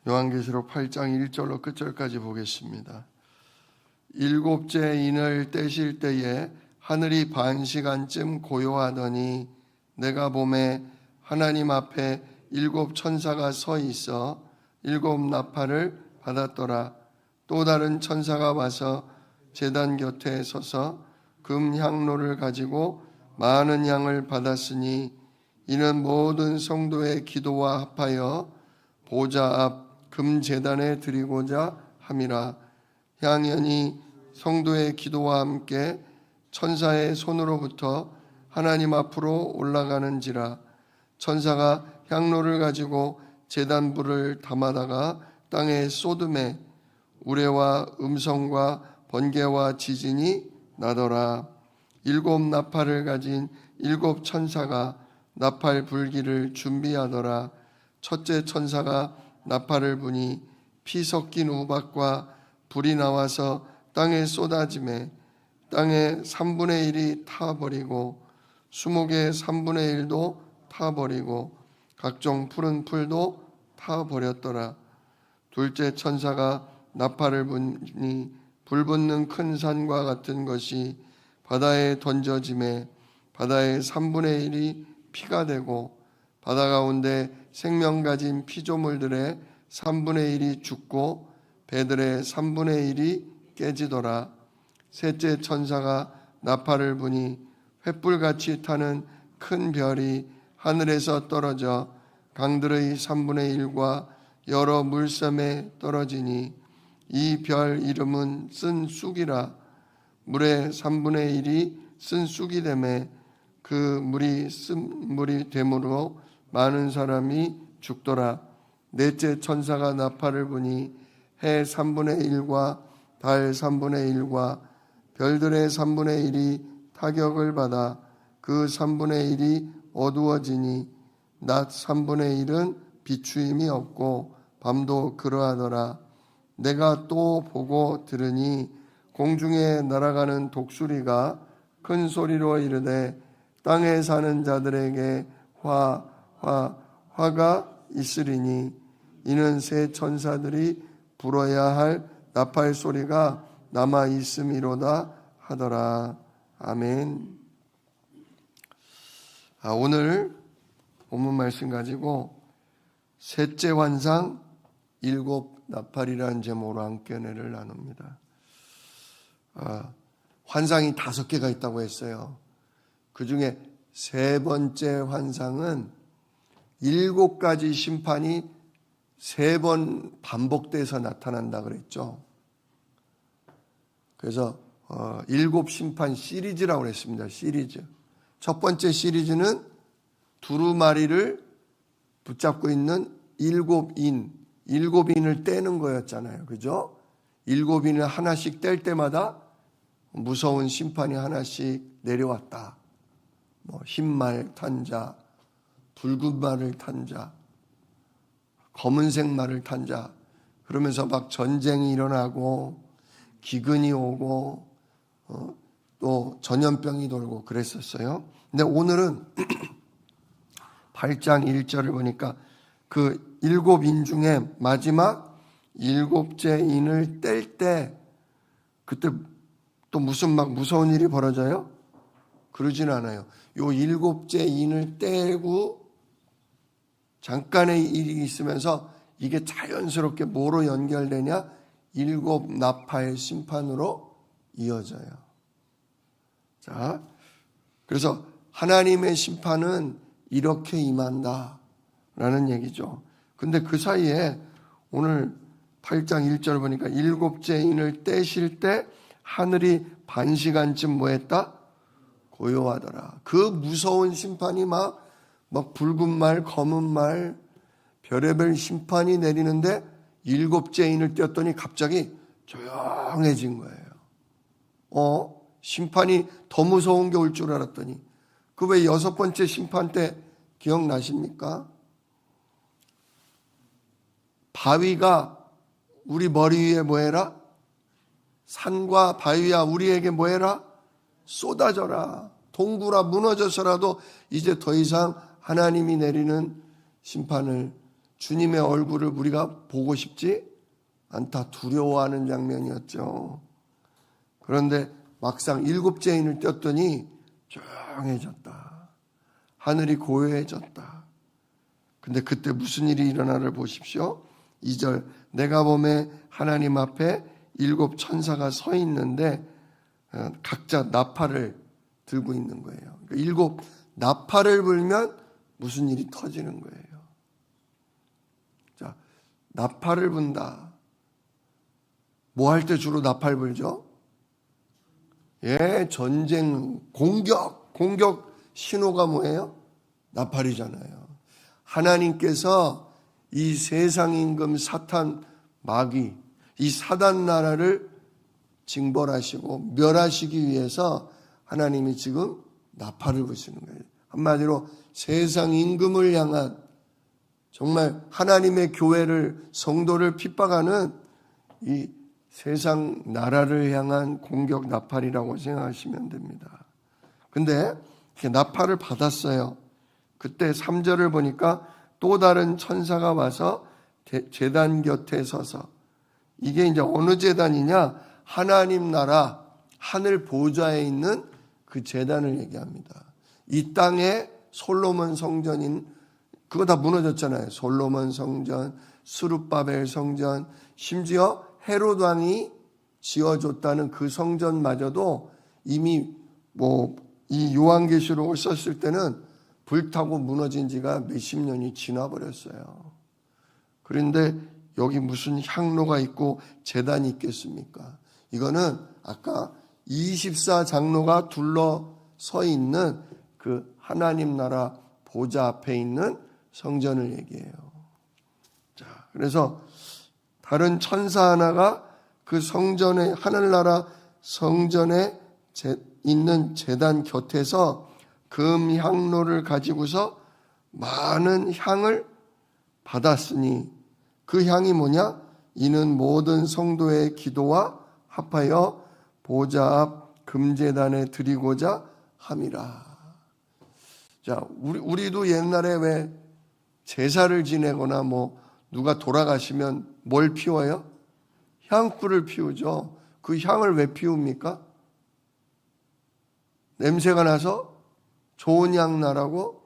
요한계시록 8장 1절로 끝절까지 보겠습니다. 일곱째 인을 떼실 때에 하늘이 반 시간쯤 고요하더니 내가 보매 하나님 앞에 일곱 천사가 서 있어 일곱 나팔을 받았더라. 또 다른 천사가 와서 제단 곁에 서서 금향로를 가지고 많은 양을 받았으니 이는 모든 성도의 기도와 합하여 보좌 앞 금제단에 드리고자 함이라. 향연이 성도의 기도와 함께 천사의 손으로부터 하나님 앞으로 올라가는지라. 천사가 향로를 가지고 제단 불을 담아다가 땅에 쏟음에 우레와 음성과 번개와 지진이 나더라. 일곱 나팔을 가진 일곱 천사가 나팔 불기를 준비하더라. 첫째 천사가 나팔을 부니 피 섞인 우박과 불이 나와서 땅에 쏟아지매 땅의 3분의 1이 타버리고 수목의 3분의 1도 타버리고 각종 푸른 풀도 타버렸더라. 둘째 천사가 나팔을 부니 불붙는 큰 산과 같은 것이 바다에 던져지매 바다의 3분의 1이 피가 되고 바다 가운데 생명 가진 피조물들의 3분의 1이 죽고 배들의 3분의 1이 깨지더라. 셋째 천사가 나팔을 부니 횃불같이 타는 큰 별이 하늘에서 떨어져 강들의 3분의 1과 여러 물섬에 떨어지니 이 별 이름은 쓴 쑥이라. 물의 3분의 1이 쓴 쑥이 되매 그 물이 쓴물이 되므로 많은 사람이 죽더라. 넷째 천사가 나팔을 부니 해 3분의 1과 달 3분의 1과 별들의 3분의 1이 타격을 받아 그 3분의 1이 어두워지니 낮 3분의 1은 비추임이 없고 밤도 그러하더라. 내가 또 보고 들으니 공중에 날아가는 독수리가 큰 소리로 이르되 땅에 사는 자들에게 화가 있으리니 이는 새 천사들이 불어야 할 나팔 소리가 남아 있음이로다 하더라. 아멘. 오늘 본문 말씀 가지고 셋째 환상 일곱 나팔이라는 제목으로 함께 은혜를 나눕니다. 환상이 5개가 있다고 했어요. 그 중에 세 번째 환상은 7가지 심판이 3번 반복돼서 나타난다 그랬죠. 그래서 7 심판 시리즈라고 그랬습니다. 시리즈. 첫 번째 시리즈는 두루마리를 붙잡고 있는 7인을 떼는 거였잖아요. 그죠? 7인을 하나씩 뗄 때마다 무서운 심판이 하나씩 내려왔다. 흰 말 탄 자, 붉은 말을 탄 자, 검은색 말을 탄 자, 그러면서 막 전쟁이 일어나고 기근이 오고 또 전염병이 돌고 그랬었어요. 근데 오늘은 8장 1절을 보니까 그 7인 중에 마지막 7째 인을 뗄 때 그때 또 무슨 막 무서운 일이 벌어져요? 그러진 않아요. 요 7째 인을 떼고 잠깐의 일이 있으면서 이게 자연스럽게 뭐로 연결되냐? 7 나팔 심판으로 이어져요. 자, 그래서 하나님의 심판은 이렇게 임한다라는 얘기죠. 근데 그 사이에 오늘 8장 1절 보니까 7째 인을 떼실 때 하늘이 반 시간쯤 뭐 했다? 고요하더라. 그 무서운 심판이 막 붉은 말, 검은 말, 별의별 심판이 내리는데 7째 인을 떼었더니 갑자기 조용해진 거예요. 심판이 더 무서운 게 올 줄 알았더니 그 왜 6번째 심판 때 기억나십니까? 바위가 우리 머리 위에 뭐 해라? 산과 바위야 우리에게 뭐 해라? 쏟아져라. 동굴아 무너져서라도 이제 더 이상 하나님이 내리는 심판을 주님의 얼굴을 우리가 보고 싶지 않다. 두려워하는 장면이었죠. 그런데 막상 7제인을 떼었더니 조용해졌다. 하늘이 고요해졌다. 근데 그때 무슨 일이 일어나를 보십시오. 2절, 내가 보매 하나님 앞에 7 천사가 서 있는데 각자 나팔을 들고 있는 거예요. 그러니까 7 나팔을 불면 무슨 일이 터지는 거예요. 자, 나팔을 분다. 뭐 할 때 주로 나팔 불죠? 예, 전쟁, 공격 신호가 뭐예요? 나팔이잖아요. 하나님께서 이 세상 임금 사탄 마귀, 이 사단 나라를 징벌하시고 멸하시기 위해서 하나님이 지금 나팔을 부시는 거예요. 한마디로 세상 임금을 향한, 정말 하나님의 교회를, 성도를 핍박하는 이 세상 나라를 향한 공격 나팔이라고 생각하시면 됩니다. 근데 나팔을 받았어요. 그때 3절을 보니까 또 다른 천사가 와서 제단 곁에 서서, 이게 이제 어느 제단이냐? 하나님 나라 하늘 보좌에 있는 그 제단을 얘기합니다. 이 땅에 솔로몬 성전인, 그거 다 무너졌잖아요. 솔로몬 성전, 스룹바벨 성전, 심지어 헤롯 왕이 지어줬다는 그 성전마저도 이미 이 요한계시록을 썼을 때는 불타고 무너진 지가 몇십 년이 지나버렸어요. 그런데 여기 무슨 향로가 있고 제단이 있겠습니까? 이거는 아까 24장로가 둘러서 있는 그 하나님 나라 보좌 앞에 있는 성전을 얘기해요. 자, 그래서 다른 천사 하나가 그 성전에, 하늘나라 성전에 있는 제단 곁에서 금 향로를 가지고서 많은 향을 받았으니, 그 향이 뭐냐? 이는 모든 성도의 기도와 합하여 보좌 앞 금제단에 드리고자 함이라. 자, 우리도 옛날에 왜 제사를 지내거나 누가 돌아가시면 뭘 피워요? 향불을 피우죠. 그 향을 왜 피웁니까? 냄새가 나서 좋은 향 나라고.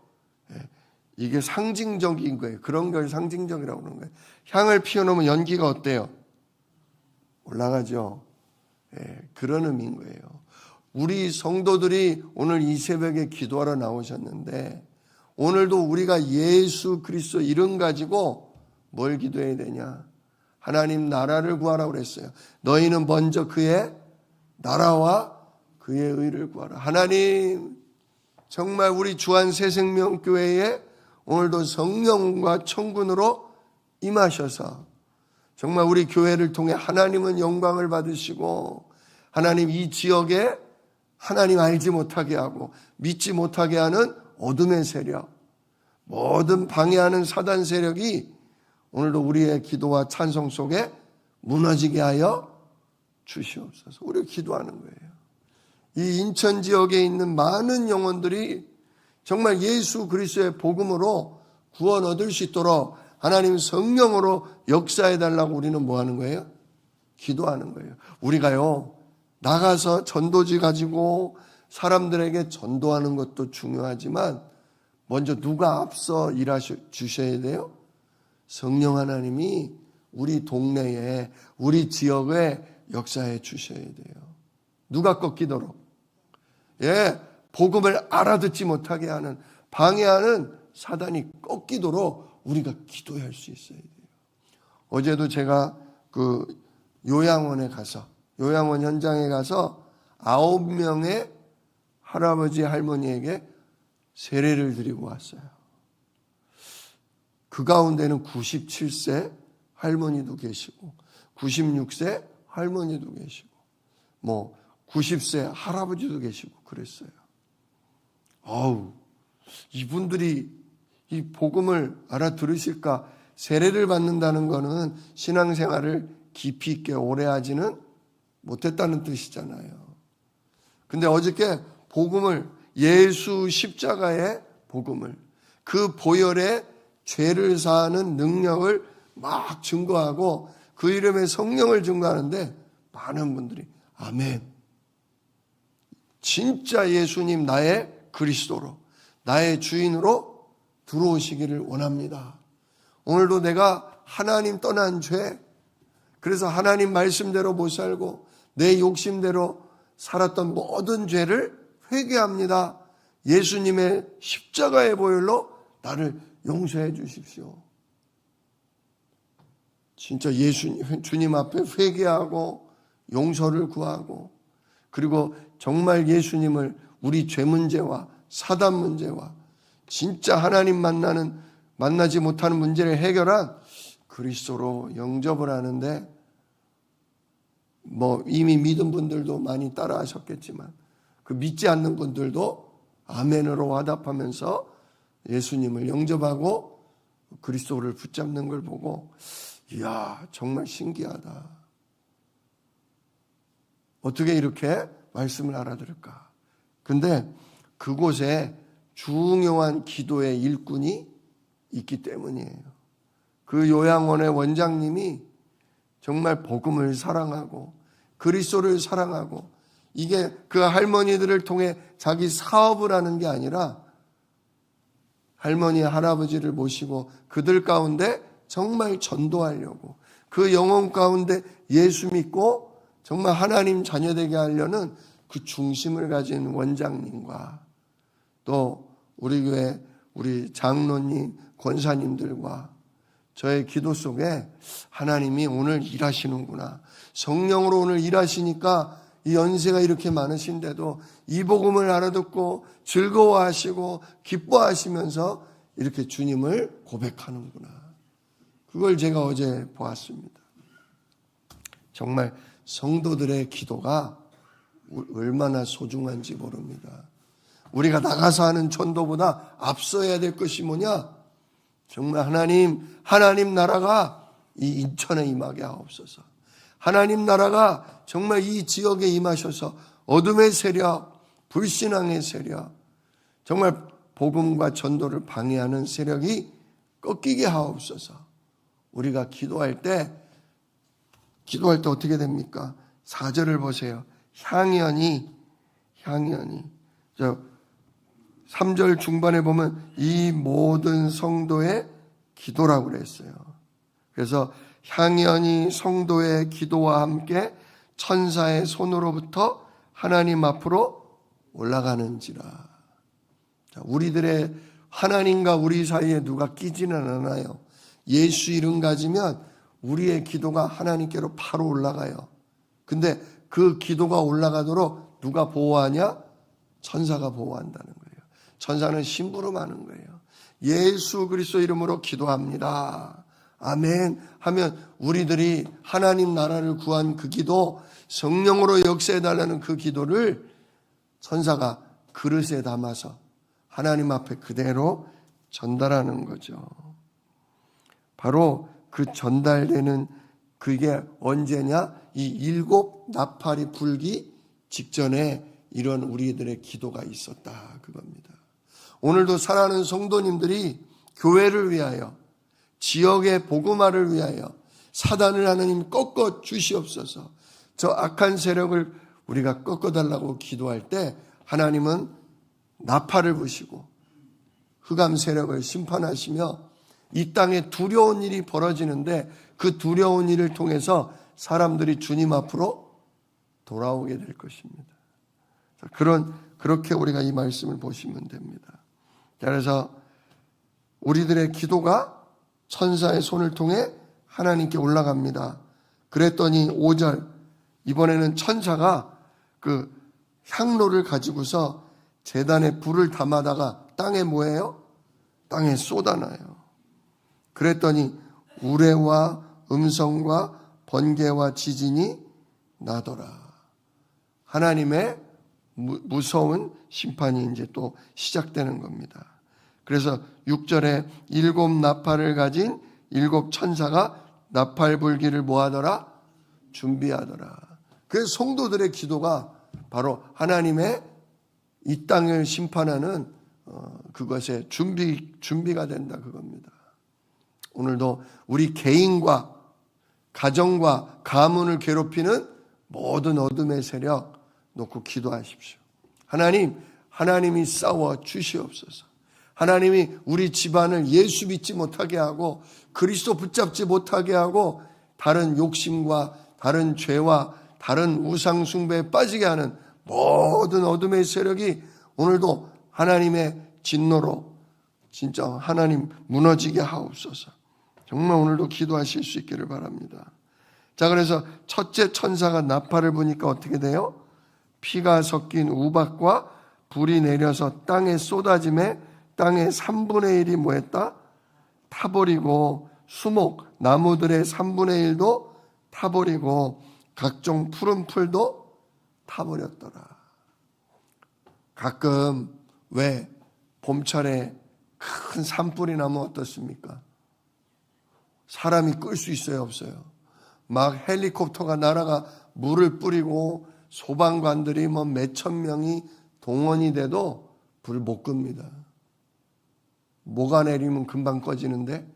이게 상징적인 거예요. 그런 걸 상징적이라고 그러는 거예요. 향을 피워놓으면 연기가 어때요? 올라가죠. 그런 의미인 거예요. 우리 성도들이 오늘 이 새벽에 기도하러 나오셨는데, 오늘도 우리가 예수 그리스도 이름 가지고 뭘 기도해야 되냐? 하나님 나라를 구하라고 그랬어요. 너희는 먼저 그의 나라와 그의 의를 구하라. 하나님, 정말 우리 주한 새생명교회에 오늘도 성령과 천군으로 임하셔서 정말 우리 교회를 통해 하나님은 영광을 받으시고, 하나님 이 지역에 하나님 알지 못하게 하고 믿지 못하게 하는 어둠의 세력, 모든 방해하는 사단 세력이 오늘도 우리의 기도와 찬송 속에 무너지게 하여 주시옵소서. 우리가 기도하는 거예요. 이 인천 지역에 있는 많은 영혼들이 정말 예수 그리스도의 복음으로 구원 얻을 수 있도록 하나님 성령으로 역사해 달라고 우리는 뭐 하는 거예요? 기도하는 거예요. 우리가요, 나가서 전도지 가지고 사람들에게 전도하는 것도 중요하지만 먼저 누가 앞서 일하셔 주셔야 돼요? 성령 하나님이 우리 동네에, 우리 지역에 역사해 주셔야 돼요. 누가 꺾이도록? 복음을 알아듣지 못하게 하는, 방해하는 사단이 꺾이도록 우리가 기도할 수 있어야 돼요. 어제도 제가 그 요양원에 가서, 요양원 현장에 가서 9명의 할아버지 할머니에게 세례를 드리고 왔어요. 그 가운데는 97세 할머니도 계시고 96세 할머니도 계시고 90세 할아버지도 계시고 그랬어요. 이분들이 이 복음을 알아들으실까? 세례를 받는다는 것은 신앙생활을 깊이 있게 오래 하지는 못했다는 뜻이잖아요. 근데 어저께 복음을, 예수 십자가의 복음을, 그 보혈의 죄를 사하는 능력을 막 증거하고 그 이름의 성령을 증거하는데 많은 분들이 아멘, 진짜 예수님 나의 그리스도로, 나의 주인으로 들어오시기를 원합니다. 오늘도 내가 하나님 떠난 죄, 그래서 하나님 말씀대로 못 살고 내 욕심대로 살았던 모든 죄를 회개합니다. 예수님의 십자가의 보혈로 나를 용서해 주십시오. 진짜 주님 앞에 회개하고 용서를 구하고, 그리고 정말 예수님을 우리 죄 문제와 사단 문제와 진짜 하나님 만나지 못하는 문제를 해결한 그리스도로 영접을 하는데, 이미 믿은 분들도 많이 따라 하셨겠지만 그 믿지 않는 분들도 아멘으로 화답하면서 예수님을 영접하고 그리스도를 붙잡는 걸 보고, 이야, 정말 신기하다. 어떻게 이렇게 말씀을 알아들을까? 근데 그곳에 중요한 기도의 일꾼이 있기 때문이에요. 그 요양원의 원장님이 정말 복음을 사랑하고 그리스도를 사랑하고, 이게 그 할머니들을 통해 자기 사업을 하는 게 아니라 할머니 할아버지를 모시고 그들 가운데 정말 전도하려고, 그 영혼 가운데 예수 믿고 정말 하나님 자녀되게 하려는 그 중심을 가진 원장님과 또 우리 교회 우리 장로님, 권사님들과 저의 기도 속에 하나님이 오늘 일하시는구나, 성령으로 오늘 일하시니까 이 연세가 이렇게 많으신데도 이 복음을 알아듣고 즐거워하시고 기뻐하시면서 이렇게 주님을 고백하는구나, 그걸 제가 어제 보았습니다. 정말 성도들의 기도가 얼마나 소중한지 모릅니다. 우리가 나가서 하는 전도보다 앞서야 될 것이 뭐냐? 정말 하나님 나라가 이 인천에 임하게 하옵소서. 하나님 나라가 정말 이 지역에 임하셔서 어둠의 세력, 불신앙의 세력, 정말 복음과 전도를 방해하는 세력이 꺾이게 하옵소서. 우리가 기도할 때 어떻게 됩니까? 4절을 보세요. 향연이 3절 중반에 보면 이 모든 성도의 기도라고 그랬어요. 그래서 향연이 성도의 기도와 함께 천사의 손으로부터 하나님 앞으로 올라가는지라. 우리들의 하나님과 우리 사이에 누가 끼지는 않아요. 예수 이름 가지면 우리의 기도가 하나님께로 바로 올라가요. 근데 그 기도가 올라가도록 누가 보호하냐? 천사가 보호한다는 거예요. 천사는 심부름하는 거예요. 예수 그리스도 이름으로 기도합니다. 아멘 하면 우리들이 하나님 나라를 구한 그 기도, 성령으로 역사해달라는 그 기도를 천사가 그릇에 담아서 하나님 앞에 그대로 전달하는 거죠. 바로 그 전달되는 그게 언제냐? 이 7 나팔이 불기 직전에 이런 우리들의 기도가 있었다, 그겁니다. 오늘도 사랑하는 성도님들이 교회를 위하여, 지역의 복음화를 위하여 사단을 하나님 꺾어 주시옵소서. 저 악한 세력을 우리가 꺾어달라고 기도할 때 하나님은 나팔을 부시고 흑암 세력을 심판하시며 이 땅에 두려운 일이 벌어지는데 그 두려운 일을 통해서 사람들이 주님 앞으로 돌아오게 될 것입니다. 그렇게 우리가 이 말씀을 보시면 됩니다. 그래서 우리들의 기도가 천사의 손을 통해 하나님께 올라갑니다. 그랬더니 5절, 이번에는 천사가 그 향로를 가지고서 제단에 불을 담아다가 땅에 뭐예요? 땅에 쏟아놔요. 그랬더니 우레와 음성과 번개와 지진이 나더라. 하나님의 무서운 심판이 이제 또 시작되는 겁니다. 그래서 6절에 7 나팔을 가진 7 천사가 나팔 불기를 뭐하더라? 준비하더라. 그래서 성도들의 기도가 바로 하나님의 이 땅을 심판하는 그것의 준비가 된다, 그겁니다. 오늘도 우리 개인과 가정과 가문을 괴롭히는 모든 어둠의 세력 놓고 기도하십시오. 하나님이 싸워 주시옵소서. 하나님이 우리 집안을 예수 믿지 못하게 하고 그리스도 붙잡지 못하게 하고 다른 욕심과 다른 죄와 다른 우상 숭배에 빠지게 하는 모든 어둠의 세력이 오늘도 하나님의 진노로 진짜 하나님 무너지게 하옵소서. 정말 오늘도 기도하실 수 있기를 바랍니다. 자, 그래서 첫째 천사가 나팔을 부니까 어떻게 돼요? 피가 섞인 우박과 불이 내려서 땅에 쏟아짐에 땅의 3분의 1이 뭐했다? 타버리고 수목, 나무들의 3분의 1도 타버리고 각종 푸른 풀도 타버렸더라. 가끔 왜 봄철에 큰 산불이 나면 어떻습니까? 사람이 끌 수 있어요, 없어요? 막 헬리콥터가 날아가 물을 뿌리고 소방관들이 뭐 몇천 명이 동원이 돼도 불을 못 끕니다. 뭐가 내리면 금방 꺼지는데,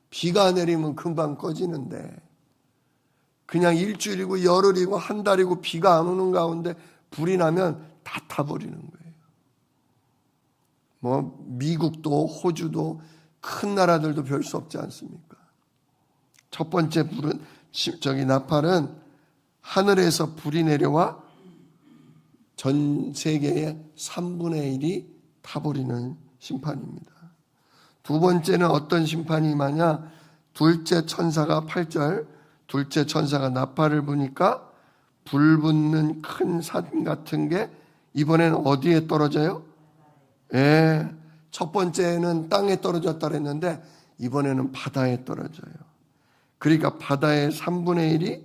비가 내리면 금방 꺼지는데, 그냥 일주일이고 열흘이고 한 달이고 비가 안 오는 가운데 불이 나면 다 타버리는 거예요. 뭐 미국도 호주도 큰 나라들도 별 수 없지 않습니까? 첫 번째 불은 나팔은 하늘에서 불이 내려와 전 세계의 3분의 1이 타버리는 심판입니다. 두 번째는 어떤 심판이 임하냐? 둘째 천사가 8절, 둘째 천사가 나팔을 부니까 불 붙는 큰 산 같은 게 이번엔 어디에 떨어져요? 예, 첫 번째는 땅에 떨어졌다 그랬는데 이번에는 바다에 떨어져요. 그러니까 바다의 3분의 1이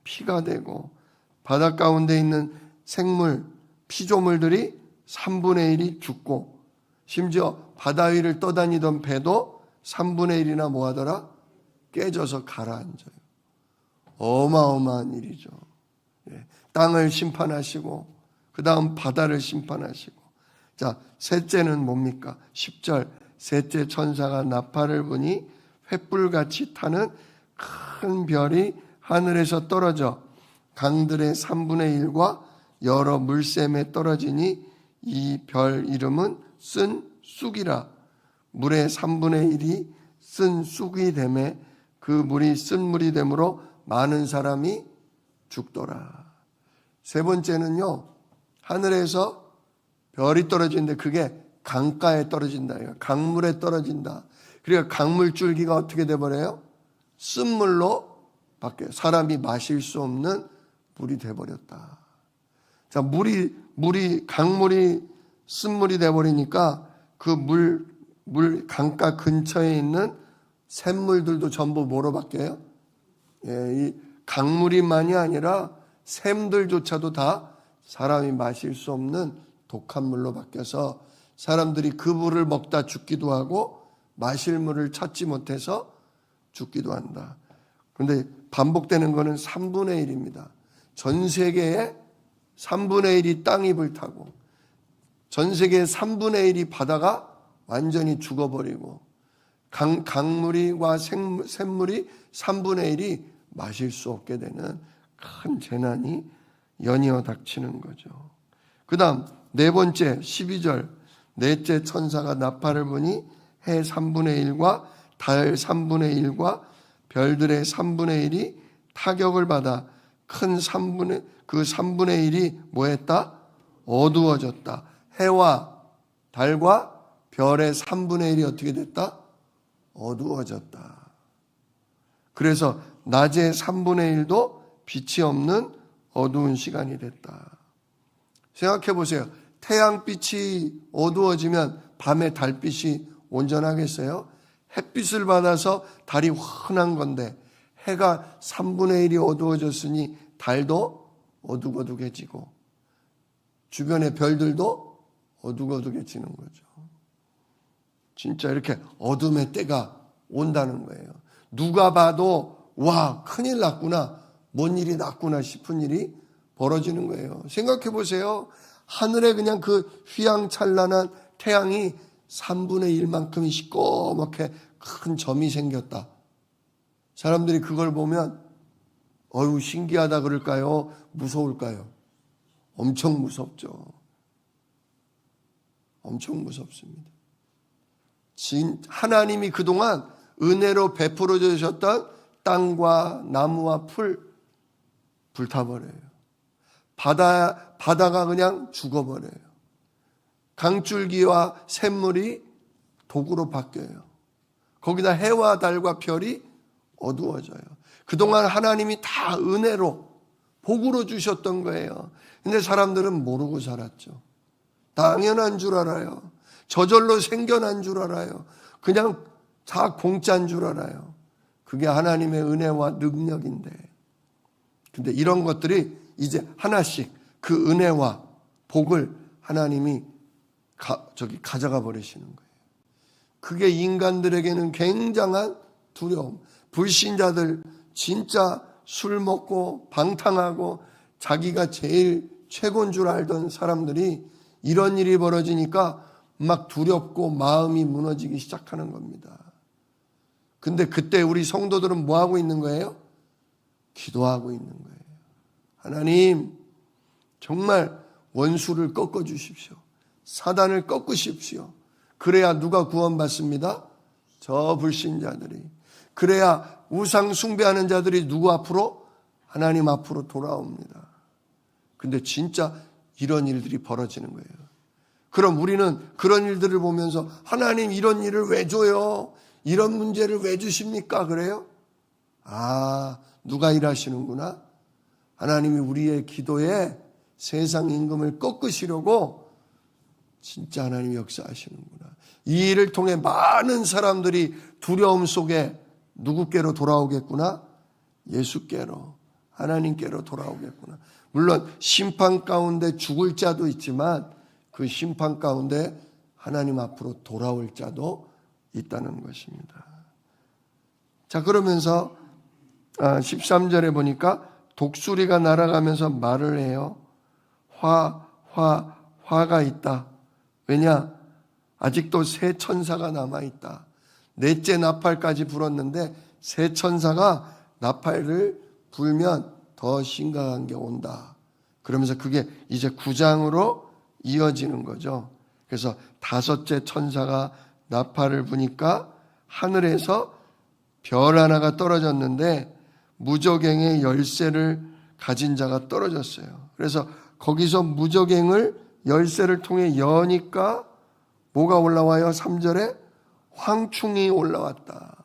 피가 되고 바다 가운데 있는 생물, 피조물들이 3분의 1이 죽고 심지어 바다 위를 떠다니던 배도 3분의 1이나 뭐하더라? 깨져서 가라앉아요. 어마어마한 일이죠. 예, 땅을 심판하시고 그 다음 바다를 심판하시고. 자, 셋째는 뭡니까? 10절 셋째 천사가 나팔을 부니 횃불같이 타는 큰 별이 하늘에서 떨어져 강들의 3분의 1과 여러 물샘에 떨어지니 이 별 이름은 쓴 쑥이라. 물의 3분의 1이 쓴 쑥이 되매 그 물이 쓴 물이 되므로 많은 사람이 죽더라. 세 번째는요, 하늘에서 별이 떨어지는데 그게 강가에 떨어진다. 강물에 떨어진다. 그러니까 강물 줄기가 어떻게 돼버려요? 쓴물로 바뀌어요. 사람이 마실 수 없는 물이 돼버렸다. 자, 강물이 쓴물이 돼버리니까 그 강가 근처에 있는 샘물들도 전부 뭐로 바뀌어요? 예, 이 강물이만이 아니라 샘들조차도 다 사람이 마실 수 없는 독한 물로 바뀌어서 사람들이 그 물을 먹다 죽기도 하고 마실 물을 찾지 못해서 죽기도 한다. 그런데 반복되는 것은 3분의 1입니다. 전 세계의 3분의 1이 땅이 불타고 전 세계의 3분의 1이 바다가 완전히 죽어버리고 강물과 샘물이 3분의 1이 마실 수 없게 되는 큰 재난이 연이어 닥치는 거죠. 그 다음 네 번째 12절 넷째 천사가 나팔을 부니 해 3분의 1과 달 3분의 1과 별들의 3분의 1이 타격을 받아 큰 3분의 1이 뭐했다? 어두워졌다. 해와 달과 별의 3분의 1이 어떻게 됐다? 어두워졌다. 그래서 낮의 3분의 1도 빛이 없는 어두운 시간이 됐다. 생각해 보세요. 태양빛이 어두워지면 밤에 달빛이 온전하겠어요? 햇빛을 받아서 달이 환한 건데 해가 3분의 1이 어두워졌으니 달도 어둑어둑해지고 주변의 별들도 어둑어둑해지는 거죠. 진짜 이렇게 어둠의 때가 온다는 거예요. 누가 봐도 와, 큰일 났구나, 뭔 일이 났구나 싶은 일이 벌어지는 거예요. 생각해 보세요. 하늘에 그냥 그 휘황찬란한 태양이 3분의 1만큼 시꺼멓게 큰 점이 생겼다. 사람들이 그걸 보면 어휴 신기하다 그럴까요? 무서울까요? 엄청 무섭죠. 엄청 무섭습니다. 하나님이 그동안 은혜로 베풀어 주셨던 땅과 나무와 풀 불타버려요. 바다가 그냥 죽어버려요. 강줄기와 샘물이 독으로 바뀌어요. 거기다 해와 달과 별이 어두워져요. 그동안 하나님이 다 은혜로 복으로 주셨던 거예요. 근데 사람들은 모르고 살았죠. 당연한 줄 알아요. 저절로 생겨난 줄 알아요. 그냥 다 공짜인 줄 알아요. 그게 하나님의 은혜와 능력인데. 근데 이런 것들이 이제 하나씩 그 은혜와 복을 하나님이 가져가 버리시는 거예요. 그게 인간들에게는 굉장한 두려움. 불신자들 진짜 술 먹고 방탕하고 자기가 제일 최고인 줄 알던 사람들이 이런 일이 벌어지니까 막 두렵고 마음이 무너지기 시작하는 겁니다. 근데 그때 우리 성도들은 뭐 하고 있는 거예요? 기도하고 있는 거예요. 하나님, 정말 원수를 꺾어 주십시오. 사단을 꺾으십시오. 그래야 누가 구원받습니다? 저 불신자들이. 그래야 우상 숭배하는 자들이 누구 앞으로? 하나님 앞으로 돌아옵니다. 근데 진짜 이런 일들이 벌어지는 거예요. 그럼 우리는 그런 일들을 보면서 하나님 이런 일을 왜 줘요? 이런 문제를 왜 주십니까? 그래요? 아, 누가 일하시는구나? 하나님이 우리의 기도에 세상 임금을 꺾으시려고 진짜 하나님이 역사하시는구나. 이 일을 통해 많은 사람들이 두려움 속에 누구께로 돌아오겠구나? 예수께로, 하나님께로 돌아오겠구나. 물론 심판 가운데 죽을 자도 있지만 그 심판 가운데 하나님 앞으로 돌아올 자도 있다는 것입니다. 자, 그러면서 13절에 보니까 독수리가 날아가면서 말을 해요. 화가 있다. 왜냐? 아직도 새 천사가 남아있다. 넷째 나팔까지 불었는데 새 천사가 나팔을 불면 더 심각한 게 온다. 그러면서 그게 이제 9장으로 이어지는 거죠. 그래서 다섯째 천사가 나팔을 부니까 하늘에서 별 하나가 떨어졌는데 무저갱의 열쇠를 가진 자가 떨어졌어요. 그래서 거기서 무저갱을 열쇠를 통해 여니까 뭐가 올라와요? 3절에 황충이 올라왔다.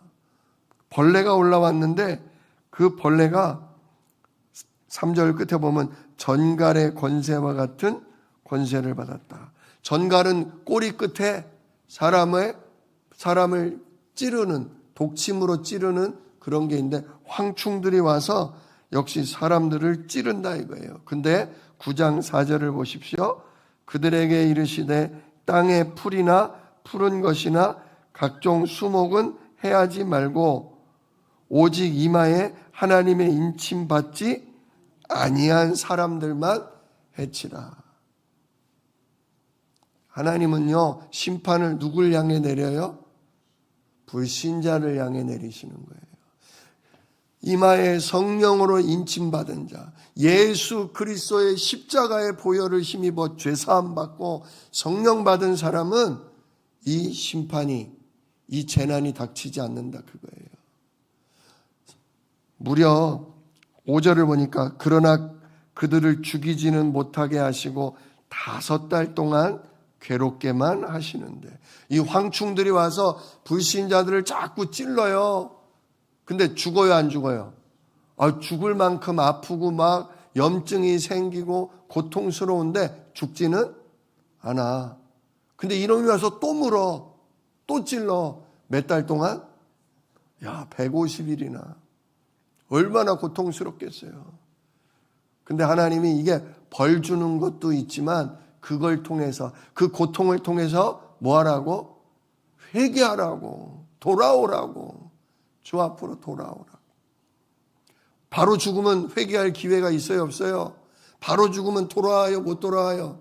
벌레가 올라왔는데 그 벌레가 3절 끝에 보면 전갈의 권세와 같은 권세를 받았다. 전갈은 꼬리 끝에 사람을 찌르는, 독침으로 찌르는 그런 게 있는데 황충들이 와서 역시 사람들을 찌른다 이거예요. 근데 9장 4절을 보십시오. 그들에게 이르시되 땅의 풀이나 푸른 것이나 각종 수목은 해하지 말고 오직 이마에 하나님의 인침 받지 아니한 사람들만 해치라. 하나님은요, 심판을 누굴 향해 내려요? 불신자를 향해 내리시는 거예요. 이마에 성령으로 인침받은 자, 예수 그리스도의 십자가의 보혈을 힘입어 죄사함 받고 성령 받은 사람은 이 심판이, 이 재난이 닥치지 않는다 그거예요. 무려 5절을 보니까 그러나 그들을 죽이지는 못하게 하시고 5달 동안 괴롭게만 하시는데, 이 황충들이 와서 불신자들을 자꾸 찔러요. 근데 죽어요, 안 죽어요? 죽을 만큼 아프고 막 염증이 생기고 고통스러운데 죽지는 않아. 근데 이놈이 와서 또 물어, 또 찔러. 몇 달 동안? 150일이나. 얼마나 고통스럽겠어요. 근데 하나님이 이게 벌 주는 것도 있지만 그걸 통해서, 그 고통을 통해서 뭐 하라고? 회개하라고, 돌아오라고, 주 앞으로 돌아오라고. 바로 죽으면 회개할 기회가 있어요, 없어요? 바로 죽으면 돌아와요, 못 돌아와요?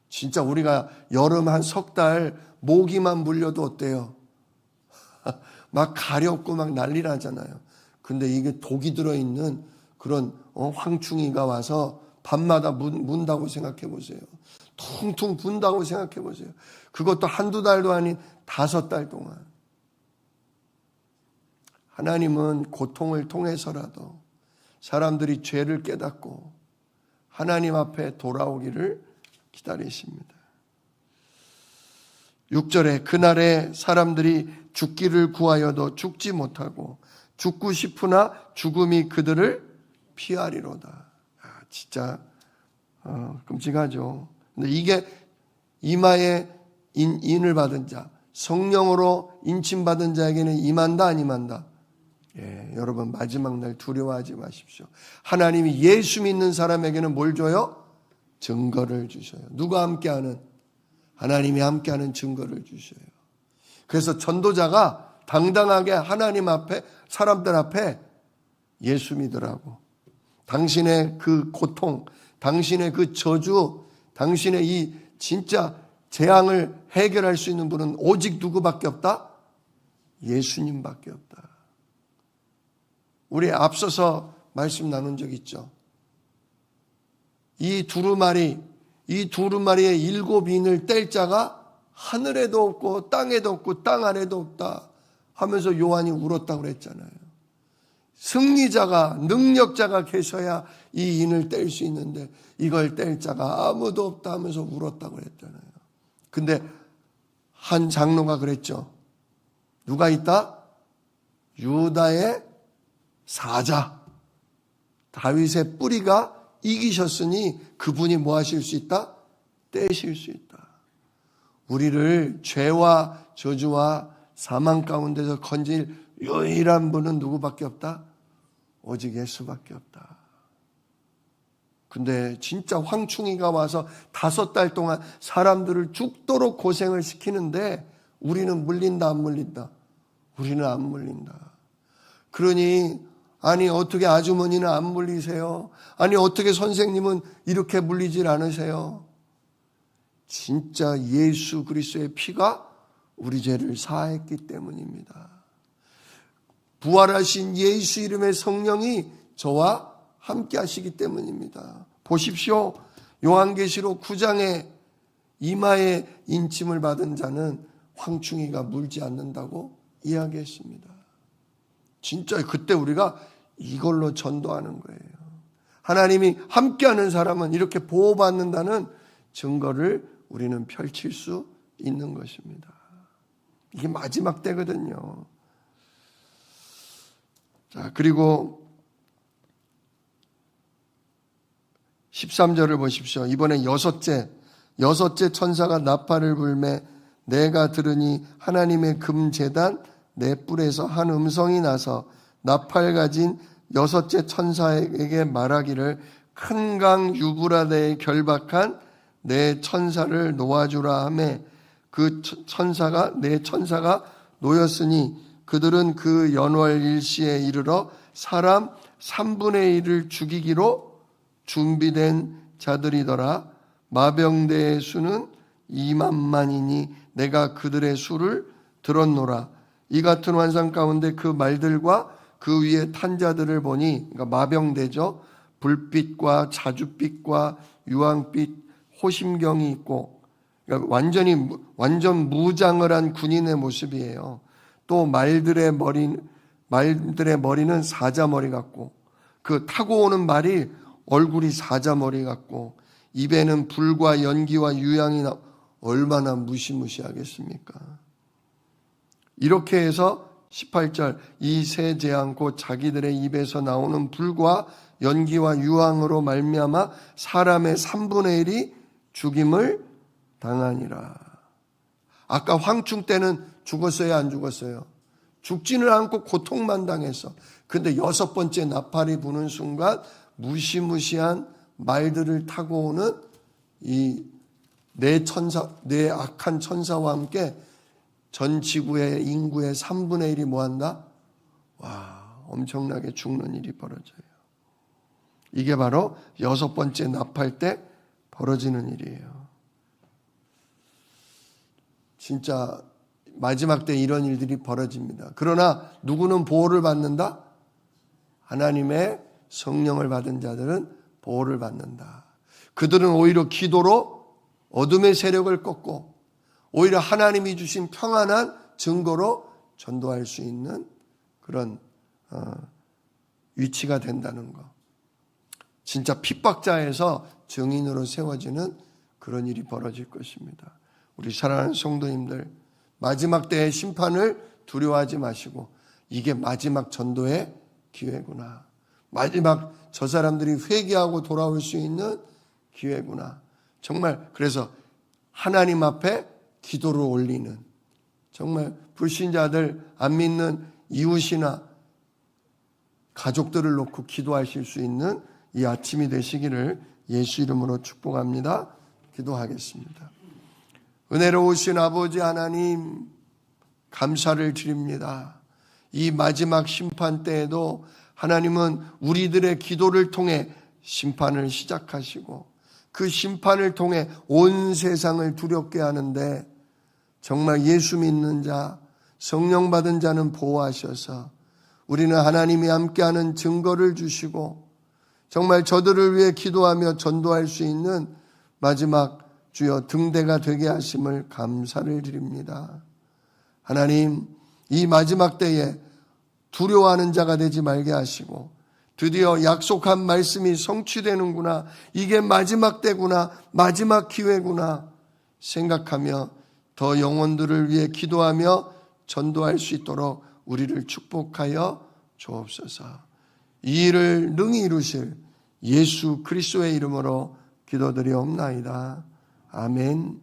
진짜 우리가 여름 한 3달 모기만 물려도 어때요? 막 가렵고 막 난리 나잖아요. 근데 이게 독이 들어있는 그런 황충이가 와서 밤마다 문다고 생각해 보세요. 퉁퉁 분다고 생각해 보세요. 그것도 한두 달도 아닌 5달 동안. 하나님은 고통을 통해서라도 사람들이 죄를 깨닫고 하나님 앞에 돌아오기를 기다리십니다. 6절에 그날에 사람들이 죽기를 구하여도 죽지 못하고 죽고 싶으나 죽음이 그들을 피하리로다. 진짜 끔찍하죠. 근데 이게 이마에 인을 받은 자, 성령으로 인침받은 자에게는 임한다 안 임한다? 예, 여러분 마지막 날 두려워하지 마십시오. 하나님이 예수 믿는 사람에게는 뭘 줘요? 증거를 주셔요. 누가 함께하는? 하나님이 함께하는 증거를 주셔요. 그래서 전도자가 당당하게 하나님 앞에, 사람들 앞에 예수 믿으라고. 당신의 그 고통, 당신의 그 저주, 당신의 이 진짜 재앙을 해결할 수 있는 분은 오직 누구밖에 없다? 예수님밖에 없다. 우리 앞서서 말씀 나눈 적 있죠. 이 두루마리의 7인을 뗄 자가 하늘에도 없고 땅에도 없고 땅 아래도 없다 하면서 요한이 울었다고 그랬잖아요. 승리자가, 능력자가 계셔야 이 인을 뗄 수 있는데 이걸 뗄 자가 아무도 없다 하면서 울었다고 그랬잖아요. 근데 한 장로가 그랬죠. 누가 있다? 유다의 사자, 다윗의 뿌리가 이기셨으니 그분이 뭐 하실 수 있다? 떼실 수 있다. 우리를 죄와 저주와 사망 가운데서 건질 유일한 분은 누구밖에 없다? 오직 예수밖에 없다. 근데 진짜 황충이가 와서 5달 동안 사람들을 죽도록 고생을 시키는데 우리는 물린다 안 물린다? 우리는 안 물린다. 그러니 아니 어떻게 아주머니는 안 물리세요? 아니 어떻게 선생님은 이렇게 물리질 않으세요? 진짜 예수 그리스도의 피가 우리 죄를 사했기 때문입니다. 부활하신 예수 이름의 성령이 저와 함께 하시기 때문입니다. 보십시오. 요한계시록 9장에 이마에 인침을 받은 자는 황충이가 물지 않는다고 이야기했습니다. 진짜 그때 우리가 이걸로 전도하는 거예요. 하나님이 함께하는 사람은 이렇게 보호받는다는 증거를 우리는 펼칠 수 있는 것입니다. 이게 마지막 때거든요. 자, 그리고 13절을 보십시오. 이번에 여섯째 천사가 나팔을 불매 내가 들으니 하나님의 금제단 내 뿔에서 한 음성이 나서 나팔 가진 6째 천사에게 말하기를 큰 강 유브라데에 결박한 내 천사를 놓아주라 하며 내 천사가 놓였으니 그들은 그 연월 일시에 이르러 사람 3분의 1을 죽이기로 준비된 자들이더라. 마병대의 수는 2만만이니 내가 그들의 수를 들었노라. 이 같은 환상 가운데 그 말들과 그 위에 탄 자들을 보니, 그러니까 마병대죠. 불빛과 자줏빛과 유황빛 호심경이 있고, 그러니까 완전 무장을 한 군인의 모습이에요. 또 말들의 머리는 사자머리 같고, 그 타고 오는 말이 얼굴이 사자머리 같고, 입에는 불과 연기와 유향이 얼마나 무시무시하겠습니까? 이렇게 해서 18절 이 세 재앙 곧 자기들의 입에서 나오는 불과 연기와 유황으로 말미암아 사람의 3분의 1이 죽임을 당하니라. 아까 황충 때는 죽었어요, 안 죽었어요? 죽지는 않고 고통만 당했어. 근데 6번째 나팔이 부는 순간 무시무시한 말들을 타고 오는 이 네 악한 천사와 함께 전 지구의 인구의 3분의 1이 뭐한다? 와, 엄청나게 죽는 일이 벌어져요. 이게 바로 6번째 나팔 때 벌어지는 일이에요. 진짜 마지막 때 이런 일들이 벌어집니다. 그러나 누구는 보호를 받는다? 하나님의 성령을 받은 자들은 보호를 받는다. 그들은 오히려 기도로 어둠의 세력을 꺾고 오히려 하나님이 주신 평안한 증거로 전도할 수 있는 그런 위치가 된다는 것. 진짜 핍박자에서 증인으로 세워지는 그런 일이 벌어질 것입니다. 우리 사랑하는 성도님들, 마지막 때의 심판을 두려워하지 마시고 이게 마지막 전도의 기회구나. 마지막 저 사람들이 회개하고 돌아올 수 있는 기회구나. 정말 그래서 하나님 앞에 기도를 올리는, 정말 불신자들, 안 믿는 이웃이나 가족들을 놓고 기도하실 수 있는 이 아침이 되시기를 예수 이름으로 축복합니다. 기도하겠습니다. 은혜로우신 아버지 하나님, 감사를 드립니다. 이 마지막 심판 때에도 하나님은 우리들의 기도를 통해 심판을 시작하시고 그 심판을 통해 온 세상을 두렵게 하는데 정말 예수 믿는 자, 성령 받은 자는 보호하셔서 우리는 하나님이 함께하는 증거를 주시고 정말 저들을 위해 기도하며 전도할 수 있는 마지막 주여 등대가 되게 하심을 감사를 드립니다. 하나님, 이 마지막 때에 두려워하는 자가 되지 말게 하시고 드디어 약속한 말씀이 성취되는구나, 이게 마지막 때구나, 마지막 기회구나 생각하며 더 영혼들을 위해 기도하며 전도할 수 있도록 우리를 축복하여 주옵소서. 이 일을 능히 이루실 예수 그리스도의 이름으로 기도드리옵나이다. 아멘.